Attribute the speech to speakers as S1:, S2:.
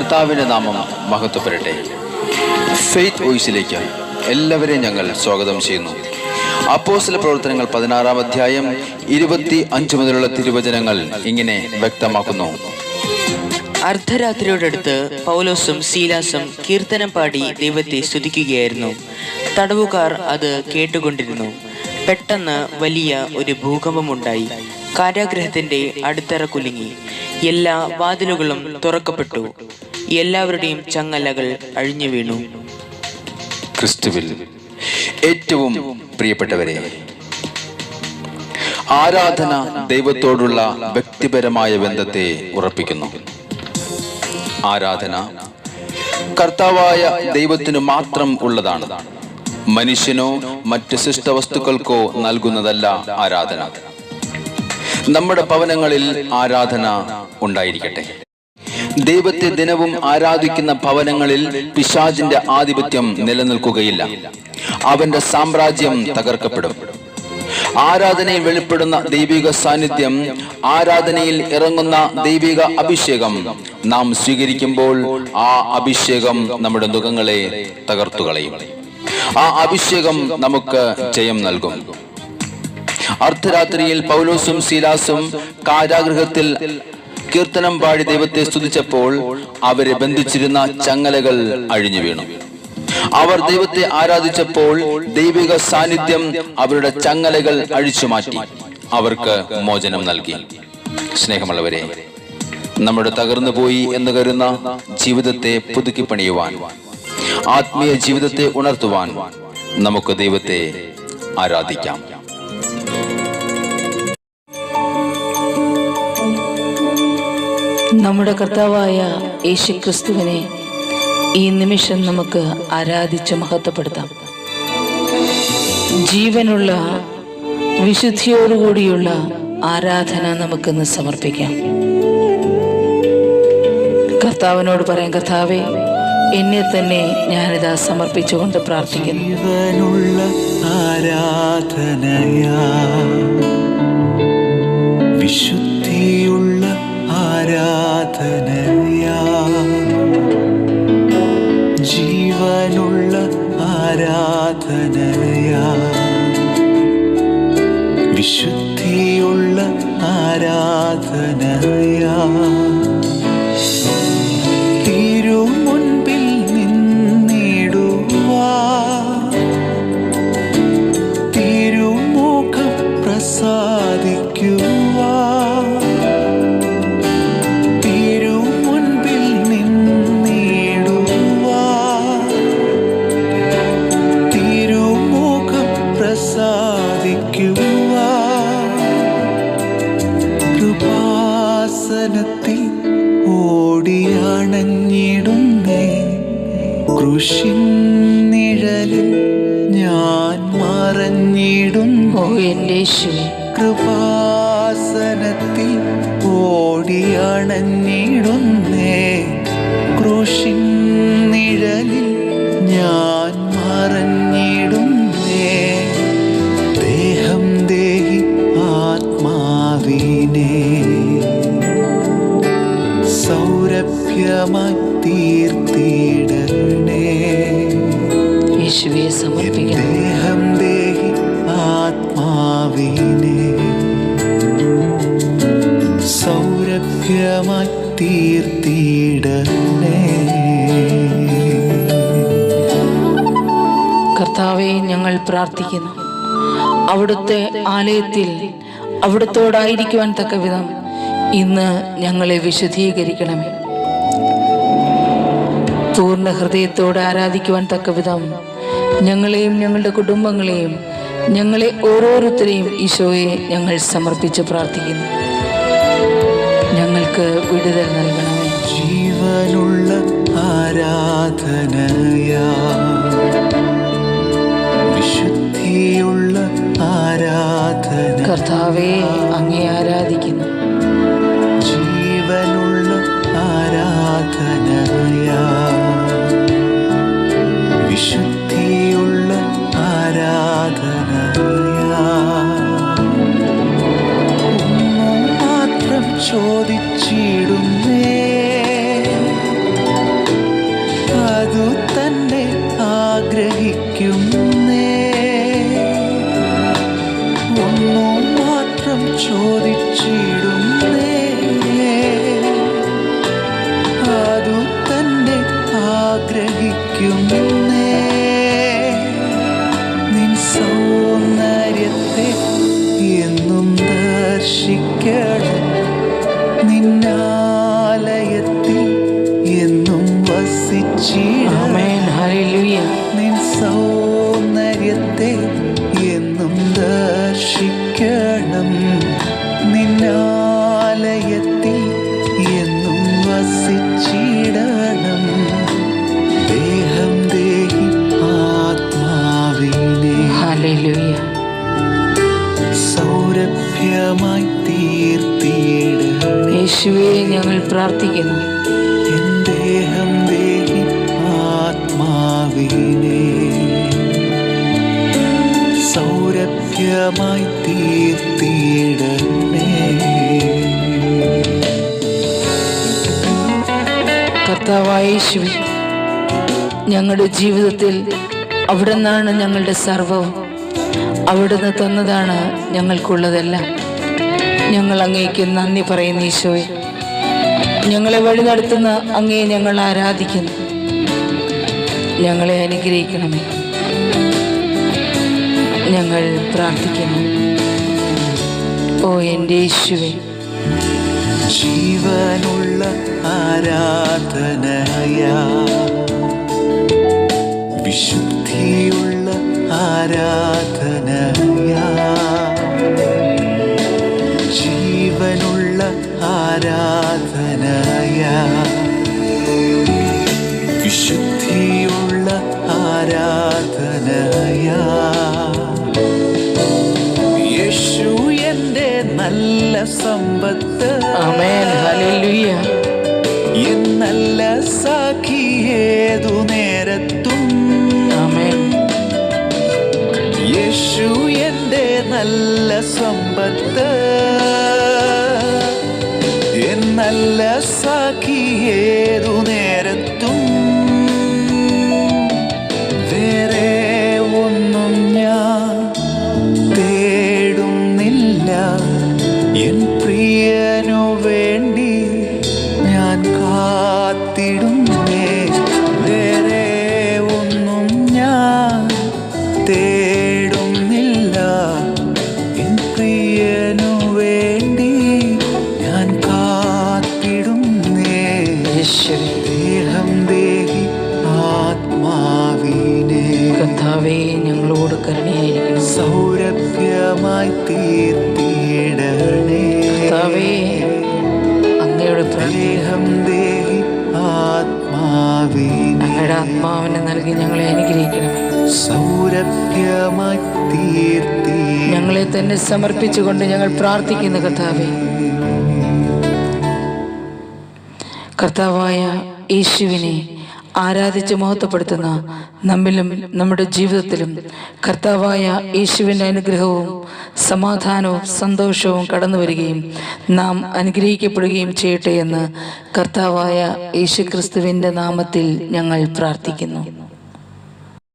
S1: കർത്താവിൻ്റെ നാമം മഹത്വപ്പെടട്ടെ. ഫെയ്ത്ത് വോയിസിലേക്ക് എല്ലാവരെയും ഞങ്ങൾ സ്വാഗതം ചെയ്യുന്നു. അപ്പോസ്തല പ്രവർത്തനങ്ങൾ 16-ാം അധ്യായം 25 മുതലുള്ള തിരുവചനങ്ങൾ ഇങ്ങനെ വ്യക്തമാക്കുന്നു.
S2: അർദ്ധരാത്രിയോടടുത്ത് പൗലോസും സീലാസും കീർത്തനം പാടി ദൈവത്തെ സ്തുതിക്കുകയായിരുന്നു. തടവുകാർ അത് കേട്ടുകൊണ്ടിരുന്നു. പെട്ടെന്ന് വലിയ ഒരു ഭൂകമ്പമുണ്ടായി. കാരാഗൃഹത്തിന്റെ അടിത്തറ കുലുങ്ങി. എല്ലാ വാതിലുകളും തുറക്കപ്പെട്ടു. എല്ലാവരുടെയും ചങ്ങലകൾ അഴിഞ്ഞു വീണു.
S1: ക്രിസ്തുവിൽ ഏറ്റവും പ്രിയപ്പെട്ടവരെ, ആരാധന ദൈവത്തോടുള്ള വ്യക്തിപരമായ ബന്ധത്തെ ഉറപ്പിക്കുന്നു. ആരാധന കർത്താവായ ദൈവത്തിന് മാത്രം ഉള്ളതാണ്. മനുഷ്യനോ മറ്റ് സൃഷ്ടവസ്തുക്കൾക്കോ നൽകുന്നതല്ല ആരാധന. നമ്മുടെ ഭവനങ്ങളിൽ ആരാധന ഉണ്ടായിരിക്കട്ടെ. ദൈവത്തെ ദിനവും ആരാധിക്കുന്ന ഭവനങ്ങളിൽ പിശാചിന്റെ ആധിപത്യം നിലനിൽക്കുകയില്ല. അവന്റെ സാമ്രാജ്യം തകർക്കപ്പെടും. ആരാധനയിൽ വെളിപ്പെടുന്ന ദൈവിക സാന്നിധ്യം, ആരാധനയിൽ ഇറങ്ങുന്ന ദൈവിക അഭിഷേകം നാം സ്വീകരിക്കുമ്പോൾ ആ അഭിഷേകം നമ്മുടെ മുഖങ്ങളെ തകർത്തുകളയും. ആ അഭിഷേകം നമുക്ക് ജയം നൽകും. അർദ്ധരാത്രിയിൽ പൗലോസും സീലാസും കാരാഗൃഹത്തിൽ കീർത്തനം പാടി ദൈവത്തെ സ്തുതിച്ചപ്പോൾ അവരെ ബന്ധിച്ചിരുന്ന ചങ്ങലകൾ അഴിഞ്ഞു വീണു. അവർ ദൈവത്തെ ആരാധിച്ചപ്പോൾ ദൈവിക സാന്നിധ്യം അവരുടെ ചങ്ങലകൾ അഴിച്ചു മാറ്റി അവർക്ക് മോചനം നൽകി. സ്നേഹമുള്ളവരെ, നമ്മുടെ തകർന്നു പോയി എന്ന് കരുതുന്ന ജീവിതത്തെ പുതുക്കി പണിയുവാൻ, ആത്മീയ ജീവിതത്തെ ഉണർത്തുവാൻ നമുക്ക് ദൈവത്തെ ആരാധിക്കാം.
S3: നമ്മുടെ കർത്താവായ യേശുക്രിസ്തുവിനെ ഈ നിമിഷം നമുക്ക് ആരാധിച്ച് മഹത്വപ്പെടുത്താം. ജീവനുള്ള വിശുദ്ധിയോടുകൂടിയുള്ള ആരാധന നമുക്കിന്ന് സമർപ്പിക്കാം. കർത്താവിനോട് പറയാം, കർത്താവേ, എന്നെ തന്നെ ഞാനിതാ സമർപ്പിച്ചുകൊണ്ട് പ്രാർത്ഥിക്കുന്നു.
S4: ജീവനുള്ള ആരാധനയാ, വിശുദ്ധിയുള്ള ആരാധനയാ, ജീവനുള്ള ആരാധനയാ, വിശുദ്ധിയുള്ള ആരാധനയാ, തിരുമുൻപിൽ നിന്നിടുവാ, തിരുമുഖം പ്രസാദിക്കുവാ, തിരുമുൻപിൽ നിന്നിടുവാ, തിരുമുഖം പ്രസാദിക്കുവാ, കൃപാസനത്തിൽ ഓടിയണഞ്ഞിടുന്നേ, കൃഷിൻ നിഴലിൽ ഞാൻ മറഞ്ഞിടുന്നു.
S3: എൻ്റെ യേശുവേ,
S4: കൃപാസനത്തിൽ ഓടിയണഞ്ഞിടുന്നേ, കൃഷിൻ നിഴലിൽ ഞാൻ മറഞ്ഞിടുന്നേ, ദേഹം ദേഹി ആത്മാവിനെ സൗരഭ്യമായി തീർത്തിടണേ.
S3: യേശുവേ സമർപ്പിക്കാം.
S4: ദേഹം ദേഹി ആത്മാവിനെ സൗരഭ്യമായി തീർത്തിടണേ.
S3: കർത്താവെ, ഞങ്ങൾ പ്രാർത്ഥിക്കുന്നു. അവിടുത്തെ ആലയത്തിൽ അവിടുത്തോടായിരിക്കുവാൻ തക്ക വിധം ഇന്ന് ഞങ്ങളെ വിശുദ്ധീകരിക്കണമേ. പൂർണ്ണ ഹൃദയത്തോടെ ആരാധിക്കുവാൻ തക്ക വിധം ഞങ്ങളെയും ഞങ്ങളുടെ കുടുംബങ്ങളെയും ഞങ്ങളെ ഓരോരുത്തരെയും ഈശോയെ ഞങ്ങൾ സമർപ്പിച്ച് പ്രാർത്ഥിക്കുന്നു. ഞങ്ങൾക്ക് വിടുതൽ നൽകണമേ.
S4: ജീവനുള്ള ആരാധനയാ, വിശുദ്ധിയുള്ള ആരാധന,
S3: കർത്താവെ, അങ്ങേ ആരാധിക്കുന്നു.
S4: ജീവനുള്ള ആരാധനയാ, വിശുദ്ധിയുള്ള ആരാധനയാ, ഒന്നു മാത്രം ചോദിച്ചിടുന്നേ, സൗരഭ്യമായി തീർത്തിടണേ.
S3: യേശുവേ ഞങ്ങൾ പ്രാർത്ഥിക്കുന്നു.
S4: എൻ ദേഹം ദേഹി ആത്മാവിനെ സൗരഭ്യമായി തീർത്തിടണേ.
S3: കർത്താവായ യേശുവേ, ഞങ്ങളുടെ ജീവിതത്തിൽ അവിടുന്നാണ് ഞങ്ങളുടെ സർവവും. അവിടുന്ന് തന്നതാണ് ഞങ്ങൾക്കുള്ളതെല്ലാം. ഞങ്ങൾ അങ്ങേക്ക് നന്ദി പറയുന്നു ഈശോയെ. ഞങ്ങളെ വഴി നടത്തുന്ന അങ്ങയെ ഞങ്ങൾ ആരാധിക്കുന്നു. ഞങ്ങളെ അനുഗ്രഹിക്കണമേ. ഞങ്ങൾ പ്രാർത്ഥിക്കുന്നു. ഓ എൻ്റെ യേശുവേ,
S4: ജീവനുള്ള ആരാധനയാ, വിശുദ്ധിയുള്ള ആരാധനയാ, ജീവനുള്ള ആരാധനയാ, വിശുദ്ധിയുള്ള ആരാധനയാ. യേശു എൻ്റെ നല്ല സമ്പത്ത്,
S3: ആമേൻ, ഹല്ലേലൂയ.
S4: എൻ നല്ല സാഖി ഏതു നേരത്തും,
S3: ആമേൻ.
S4: യേശു എൻ്റെ നല്ല സമ്പത്ത്, എൻ നല്ല സാഖി ഏതു നേരത്തും. വേറെ ഒന്നും ഞാൻ തേടുന്നില്ല, എൻ പ്രിയനു വേണ്ടി ഞാൻ കാത്തിടുന്നേ. വേറെ ഒന്നും ഞാൻ തേടുന്നില്ല, എൻ പ്രിയനു വേണ്ടി ഞാൻ കാത്തിടുന്നേ.
S3: യേശുവേ,
S4: ദേഹം ദേഹി ആത്മാവിനെ
S3: കർത്താവേ ഞങ്ങളോട് കരുണയായിരിക്കണം.
S4: സൗരഭ്യമായി തീർത്തിടണേ.
S3: കർത്താവേ അങ്ങയുടെ
S4: ദേഹം ദേഹി ആത്മാവിനെ
S3: അങ്ങയുടെ ആത്മാവിനെ നൽകി ഞങ്ങളെ അനുഗ്രഹിക്കണമേ.
S4: സൗരഭ്യമായി തീർത്തി
S3: ഞങ്ങളെ തന്നെ സമർപ്പിച്ചുകൊണ്ട് ഞങ്ങൾ പ്രാർത്ഥിക്കുന്നു. കർത്താവേ, കർത്താവായ യേശുവിനെ ആരാധിച്ച് മഹത്വപ്പെടുത്തുന്ന നമ്മിലും നമ്മുടെ ജീവിതത്തിലും കർത്താവായ യേശുവിൻ്റെ അനുഗ്രഹവും സമാധാനവും സന്തോഷവും കടന്നു വരികയും നാം അനുഗ്രഹിക്കപ്പെടുകയും ചെയ്യട്ടെ എന്ന് കർത്താവായ യേശു ക്രിസ്തുവിൻ്റെ നാമത്തിൽ ഞങ്ങൾ പ്രാർത്ഥിക്കുന്നു.